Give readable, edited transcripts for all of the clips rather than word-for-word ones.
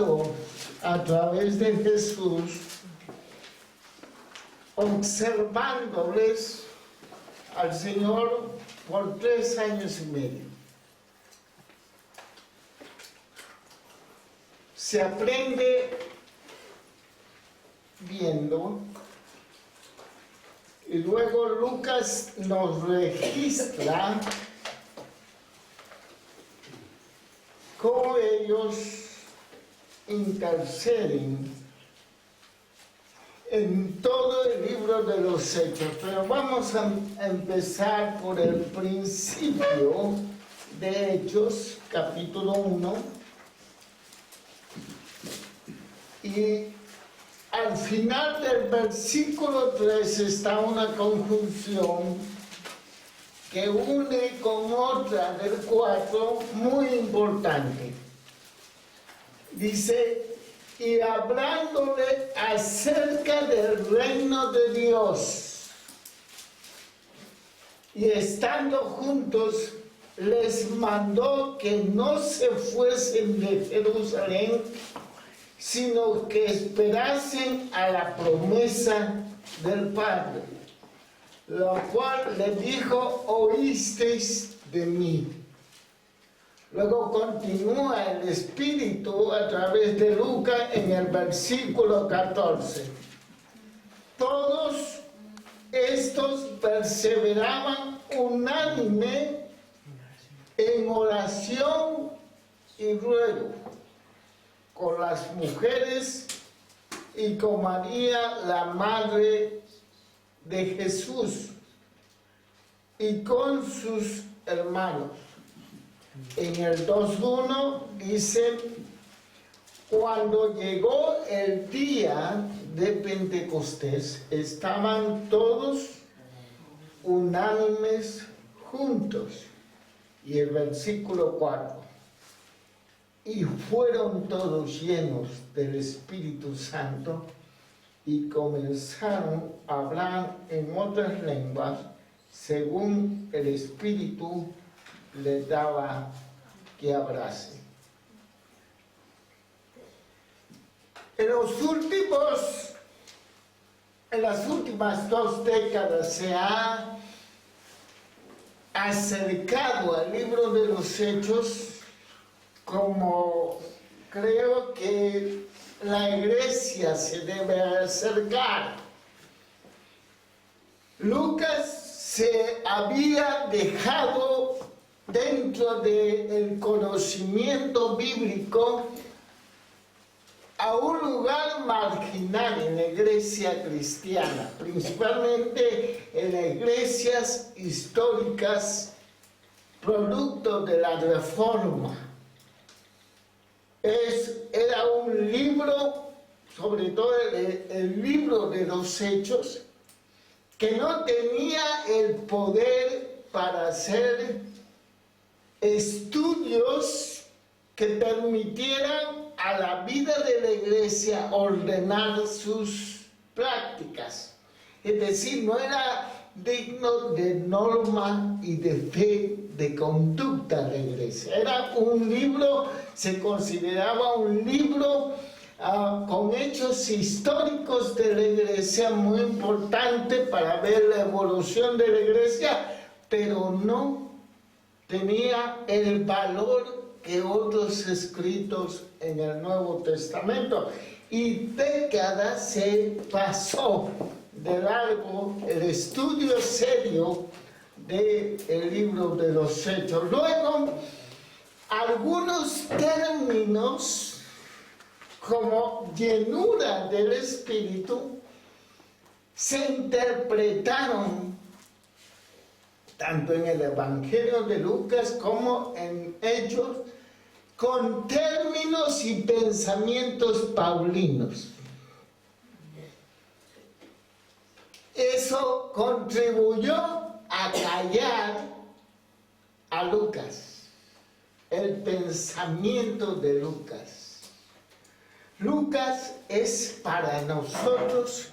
estado a través de Jesús observándoles al Señor por 3 años y medio. Se aprende viendo, y luego Lucas nos registra cómo ellos interceden en todo el libro de los Hechos. Pero vamos a empezar por el principio de Hechos, capítulo 1. Y al final del versículo 3 está una conjunción que une con otra del 4 muy importante. Dice, y hablándole acerca del reino de Dios, y estando juntos, les mandó que no se fuesen de Jerusalén, sino que esperasen a la promesa del Padre, lo cual le dijo, oísteis de mí. Luego continúa el Espíritu a través de Lucas en el versículo 14. Todos estos perseveraban unánime en oración y ruego con las mujeres y con María, la madre de Jesús, y con sus hermanos. En el 2:1 dice, cuando llegó el día de Pentecostés, estaban todos unánimes juntos. Y el versículo 4, y fueron todos llenos del Espíritu Santo y comenzaron a hablar en otras lenguas según el Espíritu les daba que hablase. En las últimas 2 décadas se ha acercado al libro de los Hechos como creo que la iglesia se debe acercar. Lucas se había dejado dentro del conocimiento bíblico a un lugar marginal en la iglesia cristiana, principalmente en las iglesias históricas, producto de la Reforma. Era un libro, sobre todo el libro de los Hechos, que no tenía el poder para hacer estudios que permitieran a la vida de la iglesia ordenar sus prácticas. Es decir, no era digno de norma y de fe, de conducta de la iglesia. Era un libro, se consideraba un libro con hechos históricos de la iglesia muy importante para ver la evolución de la iglesia, pero no tenía el valor que otros escritos en el Nuevo Testamento. Y décadas se pasó de largo el estudio serio del libro de los Hechos. Luego, algunos términos como llenura del Espíritu se interpretaron tanto en el Evangelio de Lucas como en Hechos con términos y pensamientos paulinos. Eso contribuyó a callar a Lucas, el pensamiento de Lucas. Lucas es para nosotros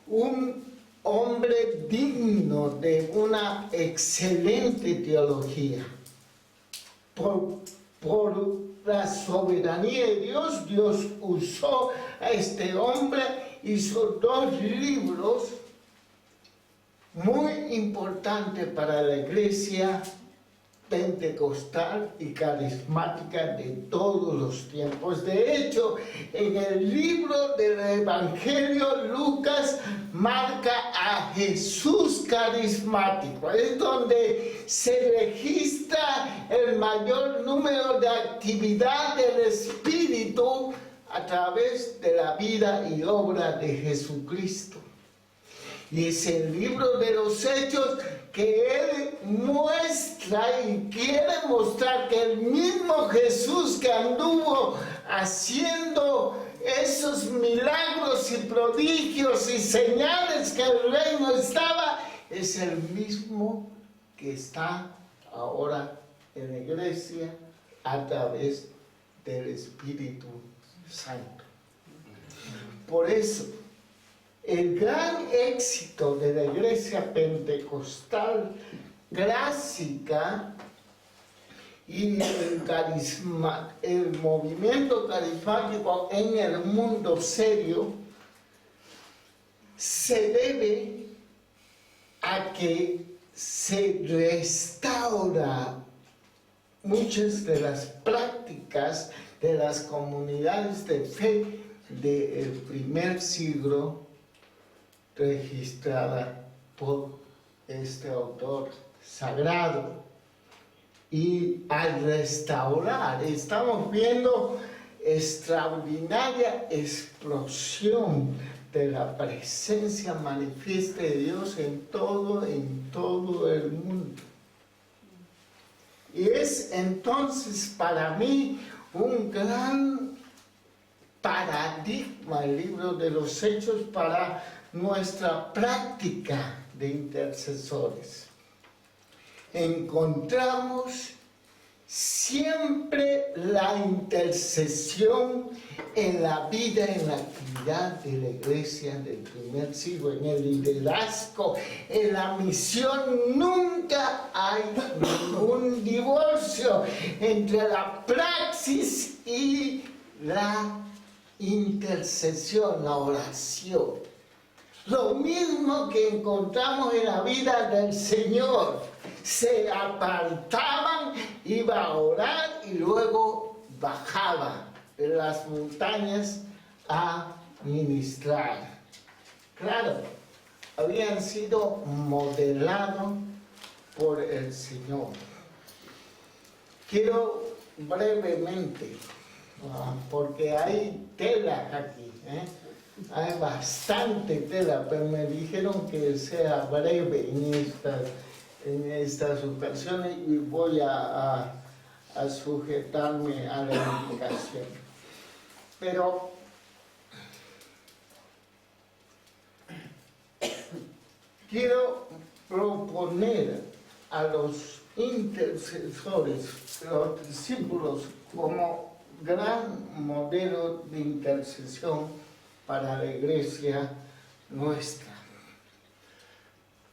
un hombre digno de una excelente teología, por la soberanía de Dios, Dios usó a este hombre, hizo 2 libros muy importantes para la iglesia pentecostal y carismática de todos los tiempos. De hecho, en el libro del Evangelio, Lucas marca a Jesús carismático. Es donde se registra el mayor número de actividad del Espíritu a través de la vida y obra de Jesucristo. Y es el libro de los Hechos que él muestra y quiere mostrar que el mismo Jesús que anduvo haciendo esos milagros y prodigios y señales que el reino estaba, es el mismo que está ahora en la iglesia a través del Espíritu Santo. Por eso, el gran éxito de la iglesia pentecostal clásica y el movimiento carismático en el mundo serio se debe a que se restaura muchas de las prácticas de las comunidades de fe del primer siglo registrada por este autor sagrado. Y al restaurar, estamos viendo extraordinaria explosión de la presencia manifiesta de Dios en todo el mundo. Y es entonces para mí un gran paradigma el libro de los Hechos para nuestra práctica de intercesores. Encontramos siempre la intercesión en la vida, en la actividad de la iglesia del primer siglo, en el liderazgo, en la misión. Nunca hay ningún divorcio entre la praxis y la intercesión, la oración. Lo mismo que encontramos en la vida del Señor. Se apartaban, iba a orar y luego bajaba de las montañas a ministrar. Claro, habían sido modelados por el Señor. Quiero brevemente, porque hay tela aquí, hay bastante tela, pero me dijeron que sea breve en estas ocasiones y voy a sujetarme a la indicación. Pero quiero proponer a los intercesores, los discípulos, como gran modelo de intercesión para la iglesia nuestra.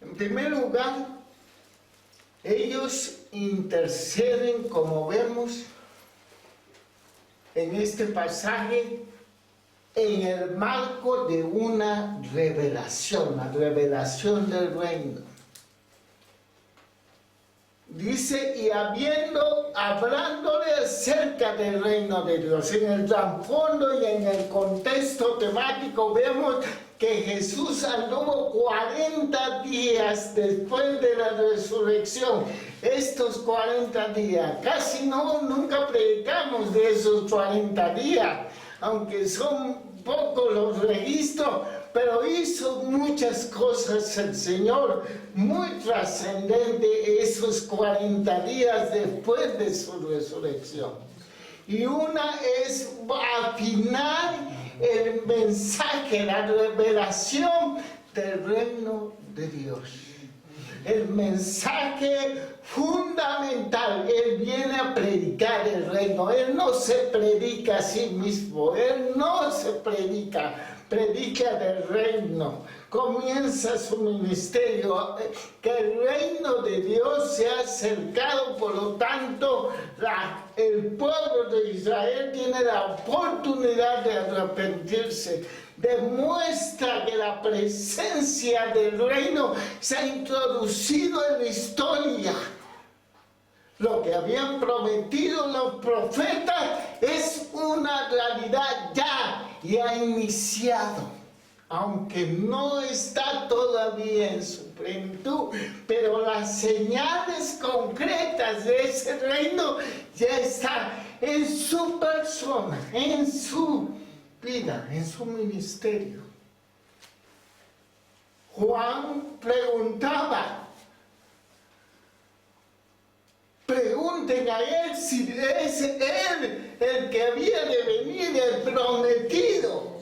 En primer lugar, ellos interceden, como vemos en este pasaje, en el marco de una revelación, la revelación del reino. Dice, y hablándole acerca del reino de Dios, en el trasfondo y en el contexto temático vemos que Jesús anduvo 40 días después de la resurrección. Estos 40 días, casi nunca predicamos de esos 40 días, aunque son pocos los registros, pero hizo muchas cosas el Señor, muy trascendente esos 40 días después de su resurrección. Y una es afinar el mensaje, la revelación del reino de Dios. El mensaje fundamental. Él viene a predicar el reino. Él no se predica a sí mismo. Él no se predica del reino. Comienza su ministerio, que el reino de Dios se ha acercado, por lo tanto, el pueblo de Israel tiene la oportunidad de arrepentirse. Demuestra que la presencia del reino se ha introducido en la historia. Lo que habían prometido los profetas es una realidad ya y ha iniciado. Aunque no está todavía en su plenitud, pero las señales concretas de ese reino ya están en su persona, en su vida, en su ministerio. Juan preguntaba, pregunten a él si es él el que había de venir, el prometido.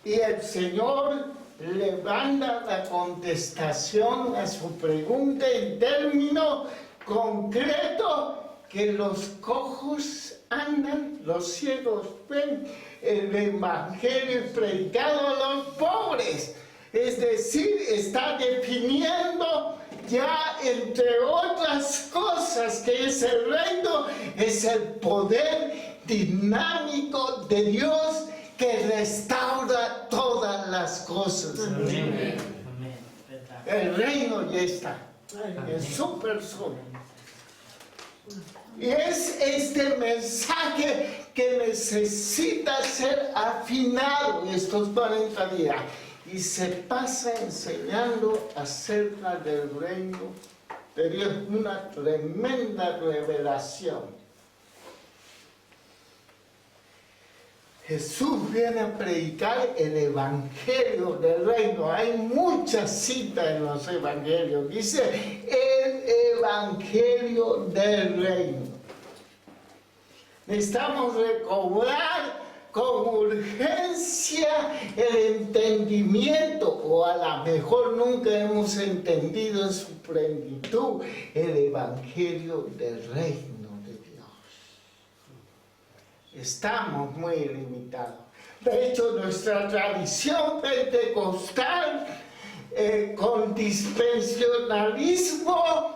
Y el Señor le manda la contestación a su pregunta en término concreto, que los cojos andan, los ciegos ven, el evangelio predicado a los pobres. Es decir, está definiendo ya, entre otras cosas, que es el reino, es el poder dinámico de Dios que restaura todas las cosas. Amén. El reino ya está en su persona. Y es este mensaje que necesita ser afinado estos 40 días. Y se pasa enseñando acerca del reino de Dios, una tremenda revelación. Jesús viene a predicar el evangelio del reino. Hay muchas citas en los evangelios. Dice el evangelio del reino. Necesitamos recobrar con urgencia el entendimiento, o a lo mejor nunca hemos entendido en su plenitud el evangelio del reino. Estamos muy limitados. De hecho, nuestra tradición pentecostal con dispensacionalismo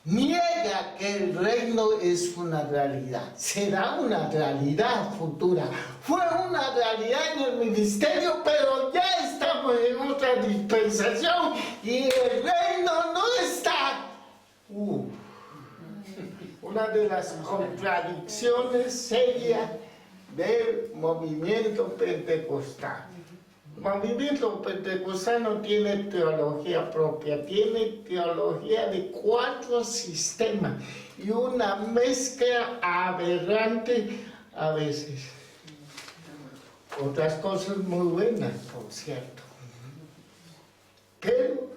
niega que el reino es una realidad. Será una realidad futura. Fue una realidad en el ministerio, pero ya estamos en otra dispensación y el reino no está. Una de las contradicciones serias del movimiento pentecostal. El movimiento pentecostal no tiene teología propia, tiene teología de 4 sistemas y una mezcla aberrante a veces. Otras cosas muy buenas, por cierto. Pero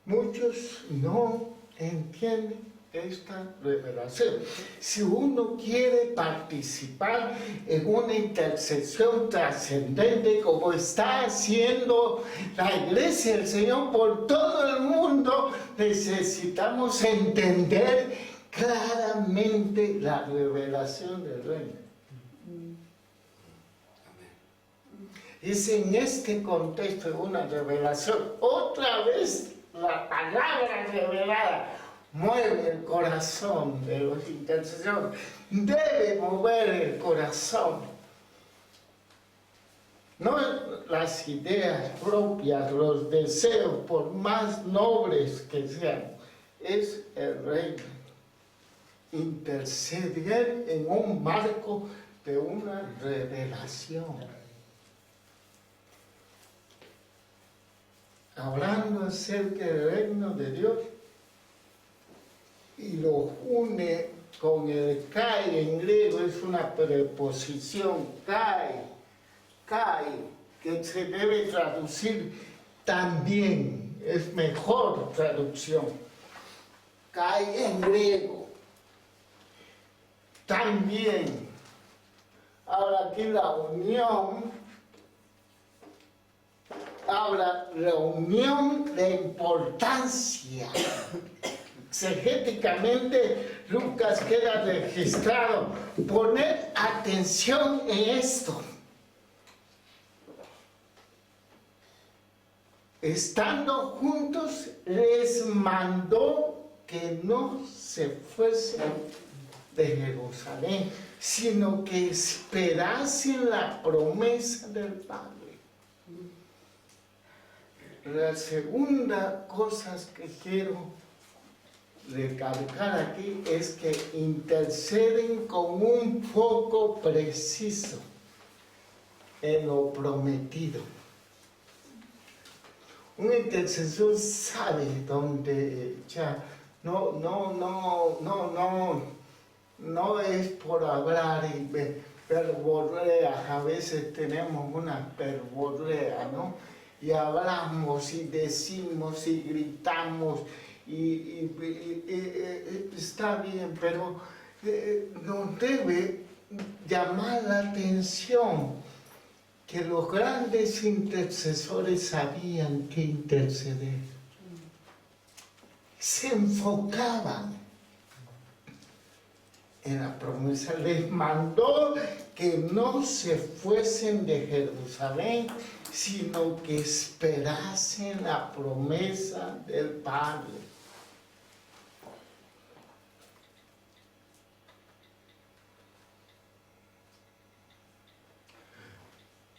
muchos no entienden esta revelación. Si uno quiere participar en una intercesión trascendente como está haciendo la Iglesia del Señor por todo el mundo, necesitamos entender claramente la revelación del reino. Es en este contexto de una revelación, otra vez la palabra revelada mueve el corazón de los intercesores, debe mover el corazón. No las ideas propias, los deseos, por más nobles que sean, es el reino. Interceder en un marco de una revelación. Hablando acerca del reino de Dios, y lo une con el kai en griego, es una preposición, kai, que se debe traducir también, es mejor traducción. Kai en griego, también. Ahora aquí la unión habla reunión de importancia. Exegéticamente, Lucas queda registrado. Poner atención en esto. Estando juntos, les mandó que no se fuesen de Jerusalén, sino que esperasen la promesa del Padre. La segunda cosa que quiero recalcar aquí es que interceden con un foco preciso en lo prometido. Un intercesor sabe dónde ya no es por hablar y verborrea. A veces tenemos una verborrea, ¿no? Y hablamos y decimos y gritamos y está bien, pero nos debe llamar la atención que los grandes intercesores sabían que interceder. Se enfocaban en la promesa. Les mandó que no se fuesen de Jerusalén, sino que esperasen la promesa del Padre.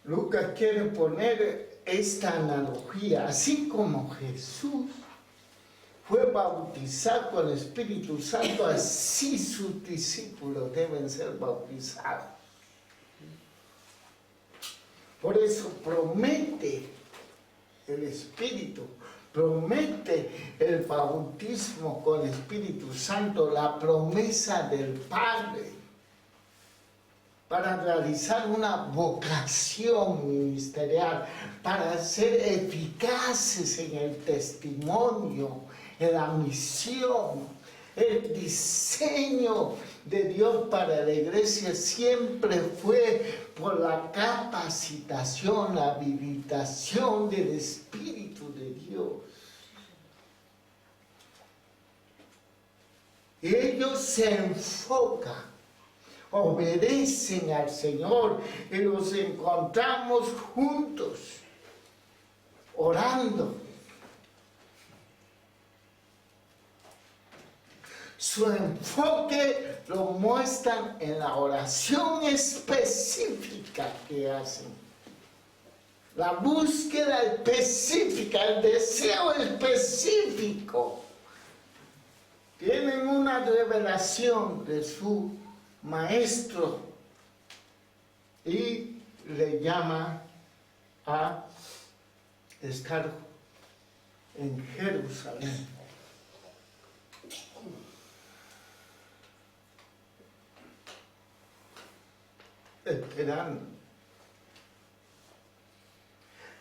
Lucas quiere poner esta analogía, así como Jesús fue bautizado con el Espíritu Santo, así sus discípulos deben ser bautizados. Por eso promete el Espíritu, promete el bautismo con el Espíritu Santo, la promesa del Padre, para realizar una vocación ministerial, para ser eficaces en el testimonio, en la misión. El diseño de Dios para la iglesia siempre fue por la capacitación, la habilitación del Espíritu de Dios. Ellos se enfocan, obedecen al Señor y los encontramos juntos, orando. Su enfoque lo muestran en la oración específica que hacen. La búsqueda específica, el deseo específico. Tienen una revelación de su maestro y le llama a estar en Jerusalén. Esperando.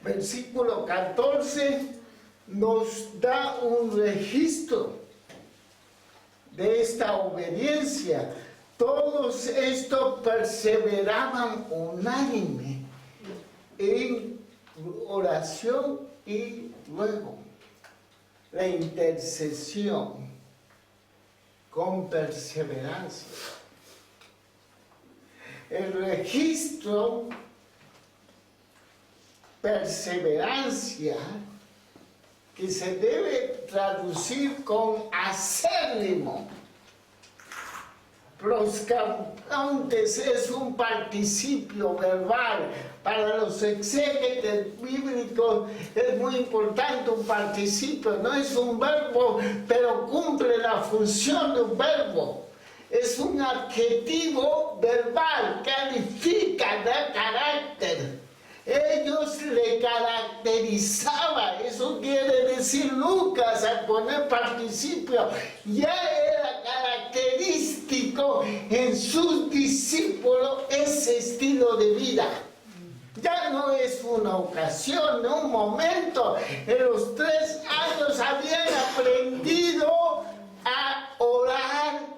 Versículo 14 nos da un registro de esta obediencia. Todos estos perseveraban unánime en oración y luego la intercesión con perseverancia. El registro, perseverancia, que se debe traducir con acérrimo. Proscauntes es un participio verbal. Para los exégetes bíblicos es muy importante un participio. No es un verbo, pero cumple la función de un verbo. Es un adjetivo verbal, califica, da carácter. Ellos le caracterizaban, eso quiere decir Lucas al poner participio, ya era característico en sus discípulos ese estilo de vida. Ya no es una ocasión, no un momento. En los 3 años habían aprendido a orar.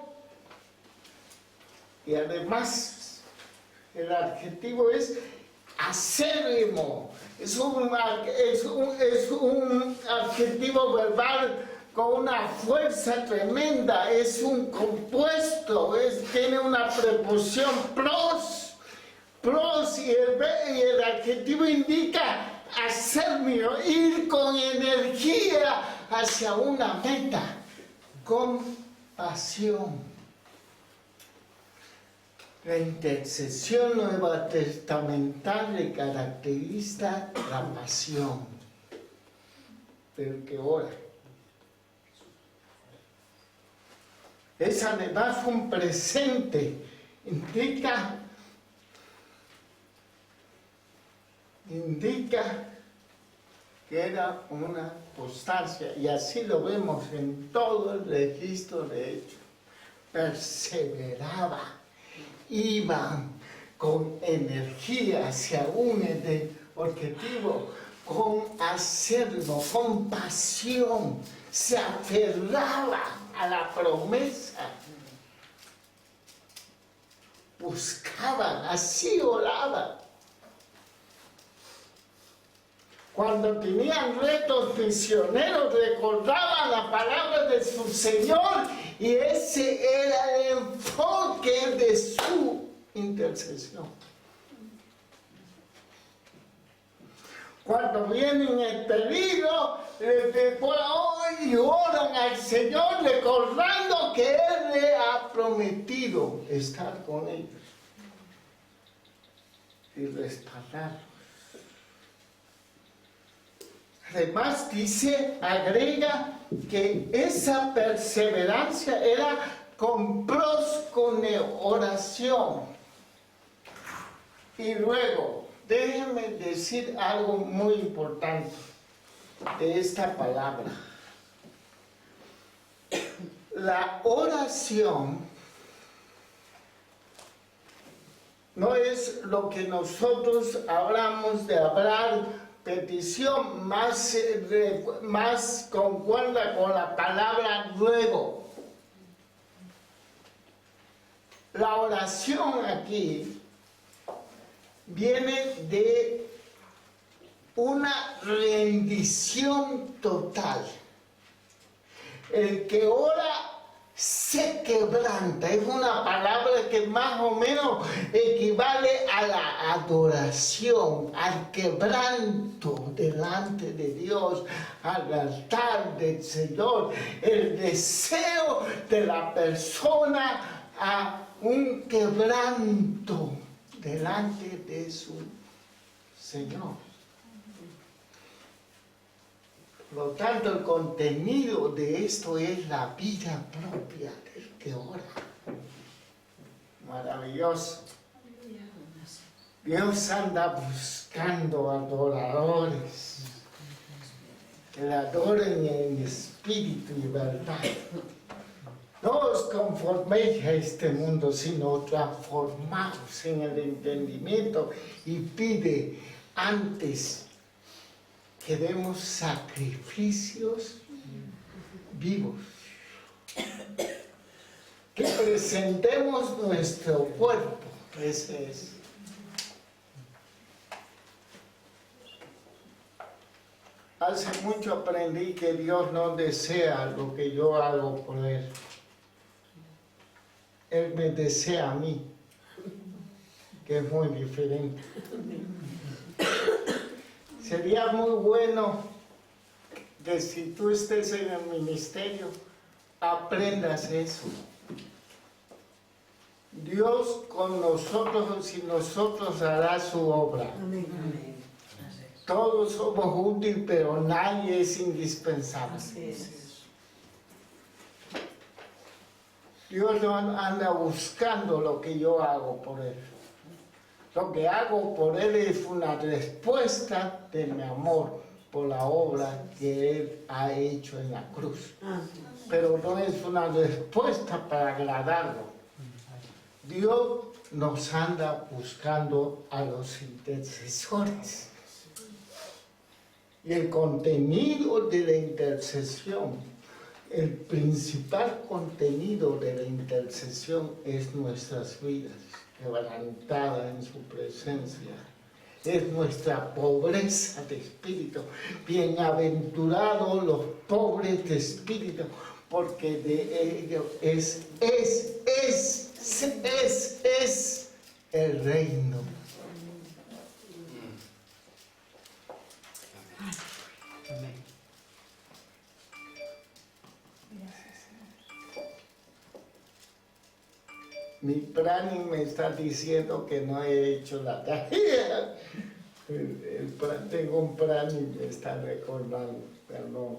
Y además, el adjetivo es acérrimo. Es un adjetivo verbal con una fuerza tremenda, es un compuesto, tiene una preposición pros y el adjetivo indica acérrimo, ir con energía hacia una meta, con pasión. La intercesión nueva testamental le caracteriza la pasión del que ora. Es además un presente, indica que era una constancia, y así lo vemos en todo el registro de hechos. Perseveraba, iban con energía hacia un objetivo, con acérrimo, con pasión, se aferraba a la promesa, buscaban, así oraban. Cuando tenían retos misioneros, recordaban la palabra de su Señor, y ese era el enfoque de su intercesión. Cuando vienen el peligro, y oran al Señor recordando que Él le ha prometido estar con ellos y respaldarlos. Además agrega que esa perseverancia era con oración. Y luego, déjenme decir algo muy importante de esta palabra. La oración no es lo que nosotros hablamos de hablar, petición, más concuerda con la palabra ruego. La oración aquí viene de una rendición total. El que ora se quebranta, es una palabra que más o menos equivale a la adoración, al quebranto delante de Dios, al altar del Señor, el deseo de la persona a un quebranto delante de su Señor. Por lo tanto, el contenido de esto es la vida propia del que ora. Maravilloso. Dios anda buscando adoradores que le adoren en espíritu y verdad. No os conforméis a este mundo, sino transformaos en el entendimiento, y pide antes que demos sacrificios vivos, que presentemos nuestro cuerpo. Ese es. Hace mucho aprendí que Dios no desea lo que yo hago por Él. Él me desea a mí, que es muy diferente. Sería muy bueno que si tú estés en el ministerio, aprendas eso. Dios con nosotros y nosotros hará su obra. Amén. Amén. Todos somos útiles, pero nadie es indispensable. Así es. Dios no anda buscando lo que yo hago por Él. Lo que hago por Él es una respuesta de mi amor por la obra que Él ha hecho en la cruz. Pero no es una respuesta para agradarlo. Dios nos anda buscando a los intercesores. Y el contenido de la intercesión, el principal contenido de la intercesión es nuestras vidas quebrantadas en su presencia, es nuestra pobreza de espíritu. Bienaventurados los pobres de espíritu, porque de ellos es el reino. Amén. Mi Prani me está diciendo que no he hecho la tarea. Tengo un Prani y me está recordando, perdón.